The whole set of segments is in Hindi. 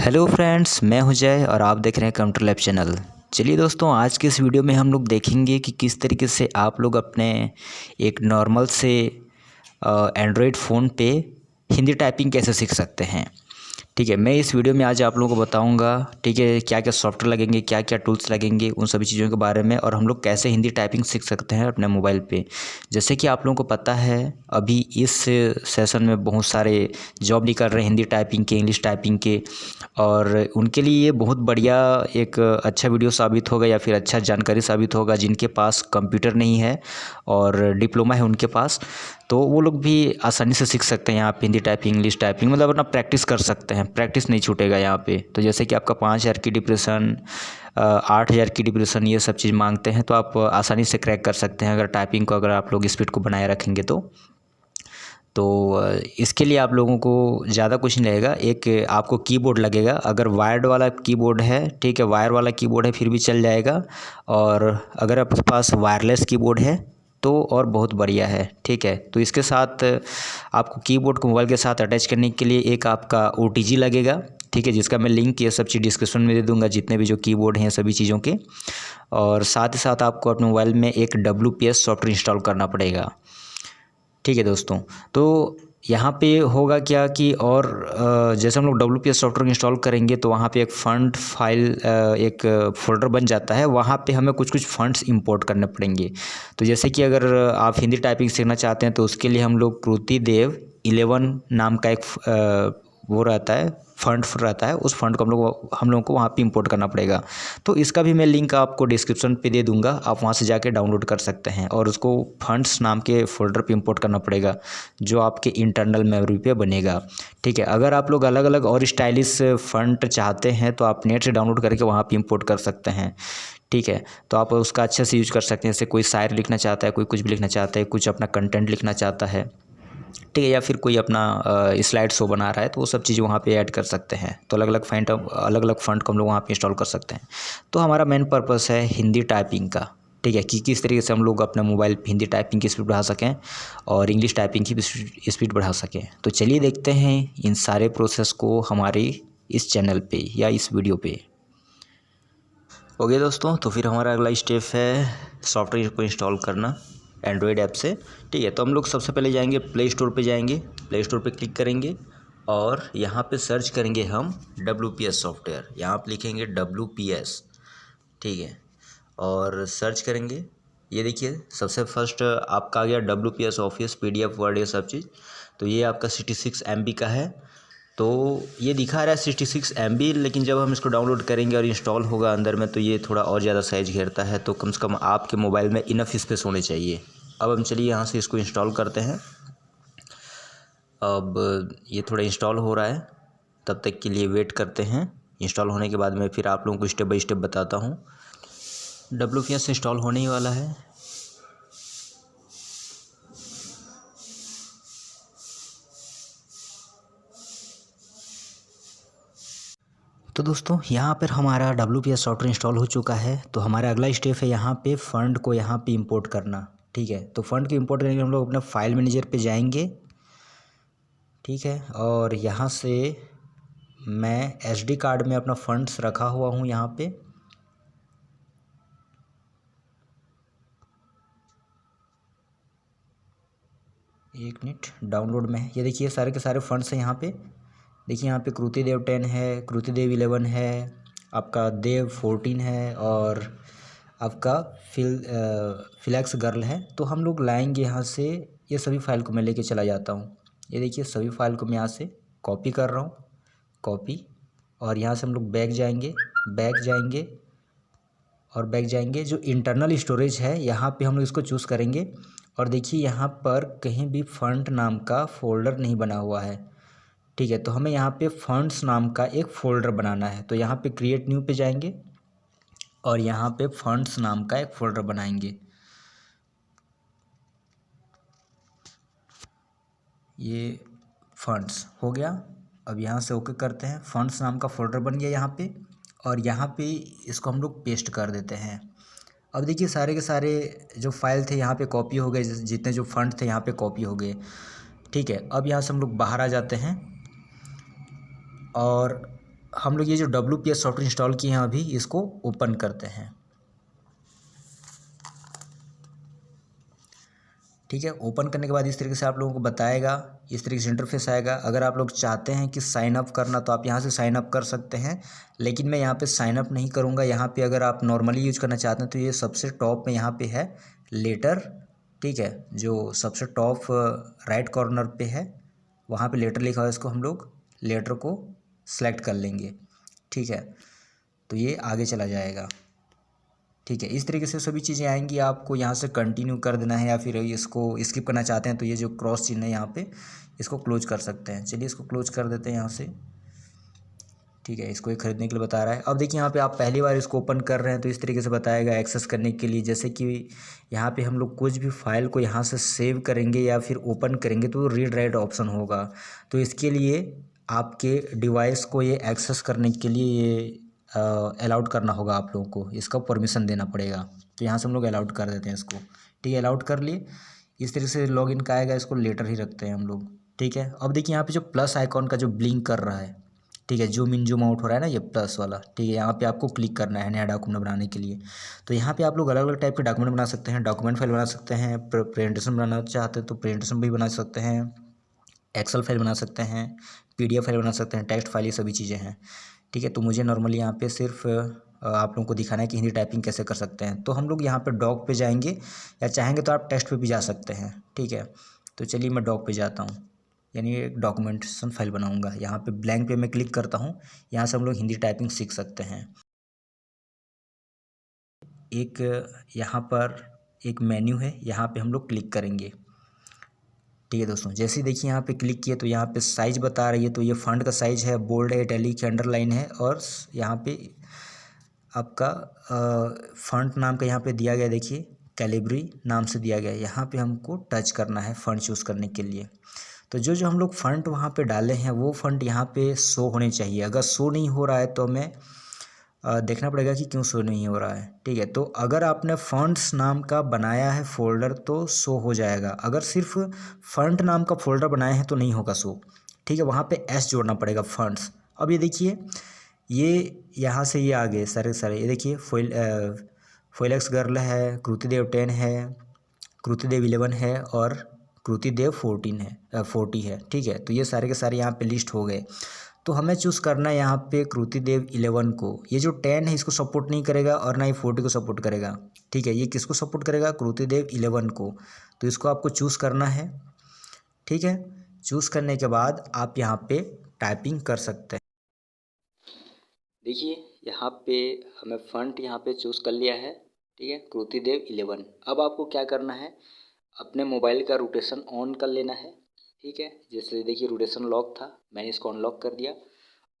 हेलो फ्रेंड्स, मैं हूं जय और आप देख रहे हैं कंप्यूटर लैब चैनल। चलिए दोस्तों, आज के इस वीडियो में हम लोग देखेंगे कि किस तरीके से आप लोग अपने एक नॉर्मल से एंड्रॉयड फ़ोन पे हिंदी टाइपिंग कैसे सीख सकते हैं। ठीक है, मैं इस वीडियो में आज आप लोगों को बताऊंगा, ठीक है, क्या क्या सॉफ्टवेयर लगेंगे, क्या क्या टूल्स लगेंगे, उन सभी चीज़ों के बारे में, और हम लोग कैसे हिंदी टाइपिंग सीख सकते हैं अपने मोबाइल पे। जैसे कि आप लोगों को पता है, अभी इस सेशन में बहुत सारे जॉब निकल रहे हैं हिंदी टाइपिंग के, इंग्लिश टाइपिंग के, और उनके लिए ये बहुत बढ़िया एक अच्छा वीडियो साबित होगा या फिर अच्छा जानकारी साबित होगा। जिनके पास कंप्यूटर नहीं है और डिप्लोमा है उनके पास, तो वो लोग भी आसानी से सीख सकते हैं यहाँ पे हिंदी टाइपिंग, इंग्लिश टाइपिंग, मतलब अपना प्रैक्टिस कर सकते हैं। प्रैक्टिस नहीं छूटेगा यहाँ पे। तो जैसे कि आपका 5,000 की डिप्रेशन, 8,000 की डिप्रेशन, ये सब चीज़ मांगते हैं, तो आप आसानी से क्रैक कर सकते हैं अगर टाइपिंग को, अगर आप लोग स्पीड को बनाए रखेंगे तो इसके लिए आप लोगों को ज़्यादा कुछ नहीं लगेगा। एक आपको कीबोर्ड लगेगा, अगर वायर्ड वाला कीबोर्ड है, ठीक है, वायर वाला कीबोर्ड है फिर भी चल जाएगा, और अगर आपके पास वायरलेस कीबोर्ड है तो और बहुत बढ़िया है। ठीक है, तो इसके साथ आपको कीबोर्ड को मोबाइल के साथ अटैच करने के लिए एक आपका OTG लगेगा, ठीक है, जिसका मैं लिंक ये सब चीज़ डिस्क्रिप्शन में दे दूंगा, जितने भी जो कीबोर्ड हैं सभी चीज़ों के। और साथ ही साथ आपको अपने मोबाइल में एक WPS सॉफ्टवेयर इंस्टॉल करना पड़ेगा। ठीक है दोस्तों, तो यहाँ पे होगा क्या कि, और जैसे हम लोग WPS सॉफ्टवेयर इंस्टॉल करेंगे तो वहाँ पे एक फ़ंड फाइल, एक फ़ोल्डर बन जाता है। वहाँ पे हमें कुछ कुछ फ़ंड्स इंपोर्ट करने पड़ेंगे। तो जैसे कि अगर आप हिंदी टाइपिंग सीखना चाहते हैं तो उसके लिए हम लोग कृतिदेव 11 नाम का एक वो रहता है, फंड रहता है। उस फंड को हम लोगों को वहाँ पे इंपोर्ट करना पड़ेगा। तो इसका भी मैं लिंक आपको डिस्क्रिप्शन पे दे दूंगा, आप वहाँ से जाके डाउनलोड कर सकते हैं। और उसको फंड्स नाम के फोल्डर पे इंपोर्ट करना पड़ेगा, जो आपके इंटरनल मेमोरी पे बनेगा। ठीक है, अगर आप लोग अलग अलग और स्टाइलिश फंड चाहते हैं तो आप नेट से डाउनलोड करके वहाँ पर इंपोर्ट कर सकते हैं। ठीक है, तो आप उसका अच्छे से यूज कर सकते हैं। जैसे कोई शायरी लिखना चाहता है, कोई कुछ भी लिखना चाहता है, कुछ अपना कंटेंट लिखना चाहता है, ठीक है, या फिर कोई अपना स्लाइड शो बना रहा है, तो वो सब चीज़ वहाँ पे ऐड कर सकते हैं। तो अलग अलग फंड को हम लोग वहाँ पे इंस्टॉल कर सकते हैं। तो हमारा मेन पर्पस है हिंदी टाइपिंग का, ठीक है, कि किस तरीके से हम लोग अपने मोबाइल पे हिंदी टाइपिंग की स्पीड बढ़ा सकें और इंग्लिश टाइपिंग की स्पीड बढ़ा सकें। तो चलिए देखते हैं इन सारे प्रोसेस को हमारे इस चैनल पे या इस वीडियो पे। ओके दोस्तों, तो फिर हमारा अगला स्टेप है सॉफ्टवेयर को इंस्टॉल करना एंड्रॉयड ऐप से। ठीक है, तो हम लोग सबसे पहले जाएंगे प्ले स्टोर पे, जाएंगे प्ले स्टोर पे क्लिक करेंगे और यहाँ पे सर्च करेंगे हम WPS सॉफ्टवेयर। यहाँ पे लिखेंगे WPS, ठीक है, और सर्च करेंगे। ये देखिए सबसे फर्स्ट आपका आ गया WPS ऑफिस, PDF वर्ड, ये सब चीज़। तो ये आपका 66 MB का है। तो ये दिखा रहा है 66 MB, लेकिन जब हम इसको डाउनलोड करेंगे और इंस्टॉल होगा अंदर में तो ये थोड़ा और ज़्यादा साइज घेरता है। तो कम से कम आपके मोबाइल में इनफ स्पेस होने चाहिए। अब हम चलिए यहाँ से इसको इंस्टॉल करते हैं। अब ये थोड़ा इंस्टॉल हो रहा है, तब तक के लिए वेट करते हैं। इंस्टॉल होने के बाद मैं फिर आप लोगों को स्टेप बाय स्टेप बताता हूँ। WPS इंस्टॉल होने ही वाला है। तो दोस्तों, यहाँ पर हमारा WPS सॉफ्टवेयर इंस्टॉल हो चुका है। तो हमारा अगला स्टेप है यहाँ पे फ़ंड को यहाँ पे इंपोर्ट करना। ठीक है, तो फ़ंड को इंपोर्ट करने के लिए हम लोग अपना फाइल मैनेजर पे जाएंगे। ठीक है, और यहाँ से मैं SD कार्ड में अपना फंड्स रखा हुआ हूँ यहाँ पे। एक मिनट, डाउनलोड में ये देखिए सारे के सारे फंड्स हैं यहाँ पे। देखिए यहाँ पे कृतिदेव 10 है, कृतिदेव 11 है, आपका देव 14 है, और आपका फ्लैक्स गर्ल है। तो हम लोग लाएंगे यहाँ से, ये सभी फाइल को मैं लेके चला जाता हूँ। ये देखिए सभी फाइल को मैं यहाँ से कॉपी कर रहा हूँ, कॉपी, और यहाँ से हम लोग बैक जाएंगे, और बैक जाएंगे। जो इंटरनल स्टोरेज है यहाँ पे हम लोग इसको चूज़ करेंगे। और देखिए यहाँ पर कहीं भी फंड नाम का फ़ोल्डर नहीं बना हुआ है। ठीक है, तो हमें यहाँ पे फंड्स नाम का एक फ़ोल्डर बनाना है। तो यहाँ पे क्रिएट न्यू पे जाएंगे और यहाँ पे फंड्स नाम का एक फ़ोल्डर बनाएंगे। ये फंड्स हो गया। अब यहाँ से ओके करते हैं। फंड्स नाम का फ़ोल्डर बन गया यहाँ पे, और यहाँ पे इसको हम लोग पेस्ट कर देते हैं। अब देखिए सारे के सारे जो फाइल थे यहाँ पे कॉपी हो गए, जितने जो फंड थे यहाँ पे कॉपी हो गए। ठीक है, अब यहाँ से हम लोग बाहर आ जाते हैं और हम लोग ये जो WPS सॉफ्टवेयर इंस्टॉल किए हैं अभी इसको ओपन करते हैं। ठीक है, ओपन करने के बाद इस तरीके से आप लोगों को बताएगा, इस तरीके से इंटरफेस आएगा। अगर आप लोग चाहते हैं कि साइन अप करना तो आप यहाँ से साइन अप कर सकते हैं, लेकिन मैं यहाँ पे साइन अप नहीं करूँगा। यहाँ पे अगर आप नॉर्मली यूज करना चाहते हैं तो ये सबसे टॉप में यहाँ पे है लेटर। ठीक है, जो सबसे टॉप राइट कॉर्नर पे है वहाँ पे लेटर लिखा हुआ है, इसको हम लोग लेटर को सेलेक्ट कर लेंगे। ठीक है, तो ये आगे चला जाएगा। ठीक है, इस तरीके से सभी चीज़ें आएंगी। आपको यहाँ से कंटिन्यू कर देना है या फिर इसको स्किप करना चाहते हैं तो ये जो क्रॉस चिन्ह है यहाँ पे इसको क्लोज कर सकते हैं। चलिए इसको क्लोज कर देते हैं यहाँ से। ठीक है, इसको ये खरीदने के लिए बता रहा है। अब देखिए यहाँ पे आप पहली बार इसको ओपन कर रहे हैं तो इस तरीके से बताएगा एक्सेस करने के लिए। जैसे कि यहाँ पे हम लोग कुछ भी फाइल को यहाँ से सेव करेंगे या फिर ओपन करेंगे तो रीड राइट ऑप्शन होगा। तो इसके लिए आपके डिवाइस को ये एक्सेस करने के लिए ये अलाउड करना होगा आप लोगों को, इसका परमिशन देना पड़ेगा। तो यहाँ से हम लोग अलाउड कर देते हैं इसको। ठीक है, अलाउड कर लिए। इस तरीके से लॉगिन का आएगा, इसको लेटर ही रखते हैं हम लोग। ठीक है, अब देखिए यहाँ पे जो प्लस आइकॉन का जो ब्लिंक कर रहा है, ठीक है, जूम इन जूम आउट हो रहा है ना ये प्लस वाला। ठीक है, यहाँ पे आपको क्लिक करना है नया डॉक्यूमेंट बनाने के लिए। तो यहाँ पे आप लोग अलग अलग टाइप के डॉक्यूमेंट बना सकते हैं। डॉक्यूमेंट फाइल बना सकते हैं, प्रेजेंटेशन बनाना चाहते हैं तो प्रेजेंटेशन भी बना सकते हैं, एक्सेल फाइल बना सकते हैं, PDF फाइल बना सकते हैं, टेक्स्ट फाइल, ये सभी चीज़ें हैं। ठीक है, तो मुझे नॉर्मली यहाँ पे सिर्फ आप लोगों को दिखाना है कि हिंदी टाइपिंग कैसे कर सकते हैं। तो हम लोग यहाँ पे डॉक पे जाएंगे या चाहेंगे तो आप टेक्स्ट पे भी जा सकते हैं। ठीक है, तो चलिए मैं डॉक पे जाता हूँ, यानी एक डॉक्यूमेंटेशन फाइल बनाऊँगा। यहाँ पे ब्लैंक पे मैं क्लिक करता हूँ। यहाँ से हम लोग हिंदी टाइपिंग सीख सकते हैं। एक यहाँ पर एक मेन्यू है, यहाँ पे हम लोग क्लिक करेंगे। ठीक है दोस्तों, जैसे ही देखिए यहाँ पे क्लिक किए तो यहाँ पे साइज़ बता रही है। तो ये फॉन्ट का साइज़ है, बोल्ड है, इटैलिक है, अंडरलाइन है, और यहाँ पे आपका फॉन्ट नाम का यहाँ पे दिया गया, देखिए कैलिब्री नाम से दिया गया है। यहाँ पे हमको टच करना है फॉन्ट चूज़ करने के लिए। तो जो जो हम लोग फॉन्ट वहाँ पे डाले हैं वो फॉन्ट यहाँ पे शो होने चाहिए। अगर शो नहीं हो रहा है तो हमें देखना पड़ेगा कि क्यों शो नहीं हो रहा है। ठीक है, तो अगर आपने फॉन्ट्स नाम का बनाया है फ़ोल्डर तो शो हो जाएगा। अगर सिर्फ फॉन्ट नाम का फ़ोल्डर बनाए हैं तो नहीं होगा शो। ठीक है, वहाँ पे S जोड़ना पड़ेगा फॉन्ट्स। अब ये देखिए, ये यहाँ से ये आगे सारे सारे ये देखिए फोइलेक्स गर्ल है, कृतिदेव 10 है, कृतिदेव 11 है और कृतिदेव 14 है 40 है। ठीक है, तो ये सारे के सारे यहाँ पे लिस्ट हो गए। तो हमें चूज़ करना है यहाँ पे कृतिदेव 11 को। ये जो 10 है इसको सपोर्ट नहीं करेगा और ना ही 40 को सपोर्ट करेगा। ठीक है, ये किसको सपोर्ट करेगा? कृतिदेव 11 को। तो इसको आपको चूज़ करना है। ठीक है, चूज़ करने के बाद आप यहाँ पे टाइपिंग कर सकते हैं। देखिए यहाँ पे हमें फॉन्ट यहाँ पे चूज़ कर लिया है। ठीक है, कृतिदेव 11। अब आपको क्या करना है, अपने मोबाइल का रोटेशन ऑन कर लेना है। ठीक है, जैसे देखिए रोटेशन लॉक था, मैंने इसको अनलॉक कर दिया।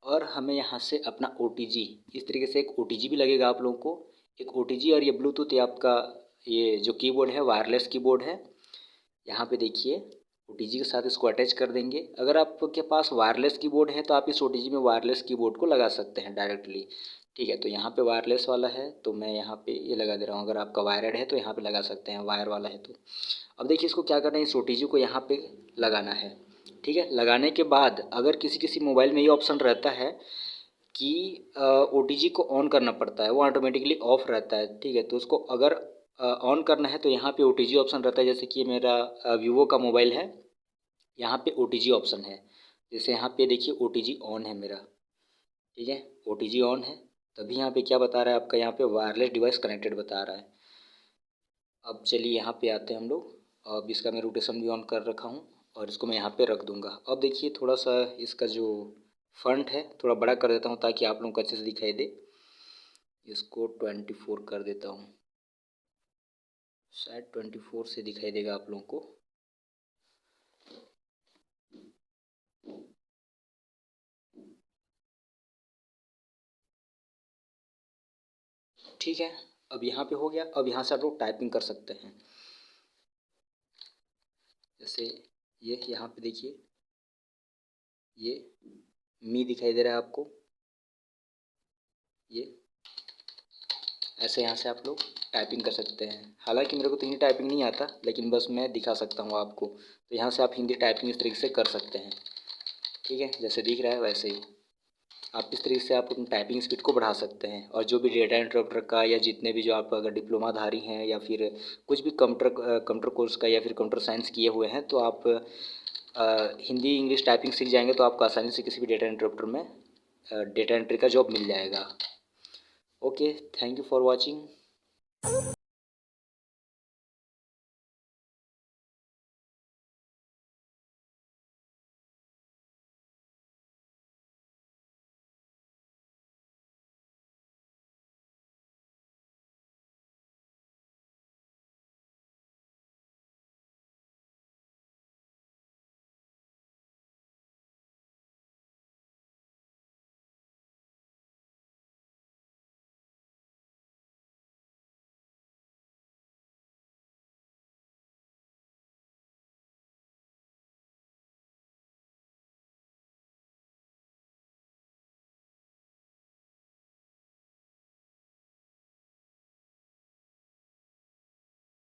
और हमें यहाँ से अपना OTG, इस तरीके से एक OTG भी लगेगा आप लोगों को, एक OTG। और ये ब्लूटूथ, ये आपका ये जो कीबोर्ड है वायरलेस कीबोर्ड है। यहाँ पे देखिए OTG के साथ इसको अटैच कर देंगे। अगर आपके पास वायरलेस कीबोर्ड है तो आप इस OTG में वायरलेस कीबोर्ड को लगा सकते हैं डायरेक्टली। ठीक है, तो यहाँ पे वायरलेस वाला है तो मैं यहाँ पे ये लगा दे रहा हूँ। अगर आपका वायर्ड है तो यहाँ पे लगा सकते हैं, वायर वाला है तो। अब देखिए इसको क्या करना है, इस OTG को यहाँ पे लगाना है। ठीक है, लगाने के बाद अगर किसी किसी मोबाइल में ये ऑप्शन रहता है कि OTG को ऑन करना पड़ता है, वो ऑटोमेटिकली ऑफ रहता है। ठीक है, तो उसको अगर ऑन करना है तो यहाँ पे OTG ऑप्शन रहता है। जैसे कि मेरा वीवो का मोबाइल है, यहाँ पे OTG ऑप्शन है। जैसे यहाँ पे देखिए OTG ऑन है मेरा। ठीक है, OTG ऑन है, तभी यहाँ पे क्या बता रहा है आपका, यहाँ पे वायरलेस डिवाइस कनेक्टेड बता रहा है। अब चलिए यहाँ पे आते हैं हम लोग। अब इसका मैं रोटेशन भी ऑन कर रखा हूँ और इसको मैं यहाँ पे रख दूँगा। अब देखिए थोड़ा सा इसका जो फॉन्ट है थोड़ा बड़ा कर देता हूँ ताकि आप लोगों को अच्छे से दिखाई दे। इसको 24 कर देता हूँ, शायद 24 से दिखाई देगा आप लोगों को। ठीक है, अब यहाँ पे हो गया। अब यहाँ से आप लोग टाइपिंग कर सकते हैं। जैसे ये यहाँ पे देखिए, ये मी दिखाई दे रहा है आपको, ये ऐसे यहाँ से आप लोग टाइपिंग कर सकते हैं। हालांकि मेरे को तो हिंदी टाइपिंग नहीं आता, लेकिन बस मैं दिखा सकता हूँ आपको। तो यहाँ से आप हिंदी टाइपिंग इस तरीके से कर सकते हैं। ठीक है, जैसे दिख रहा है वैसे ही आप इस तरीके से आप अपनी टाइपिंग स्पीड को बढ़ा सकते हैं। और जो भी डेटा इंटरप्रेटर का या जितने भी जो आप अगर डिप्लोमाधारी हैं या फिर कुछ भी कंप्यूटर कोर्स का या फिर कंप्यूटर साइंस किए हुए हैं, तो आप हिंदी इंग्लिश टाइपिंग सीख जाएंगे तो आपको आसानी से किसी भी डेटा इंटरप्रेटर में डेटा एंट्री का जॉब मिल जाएगा। Okay, thank you for watching.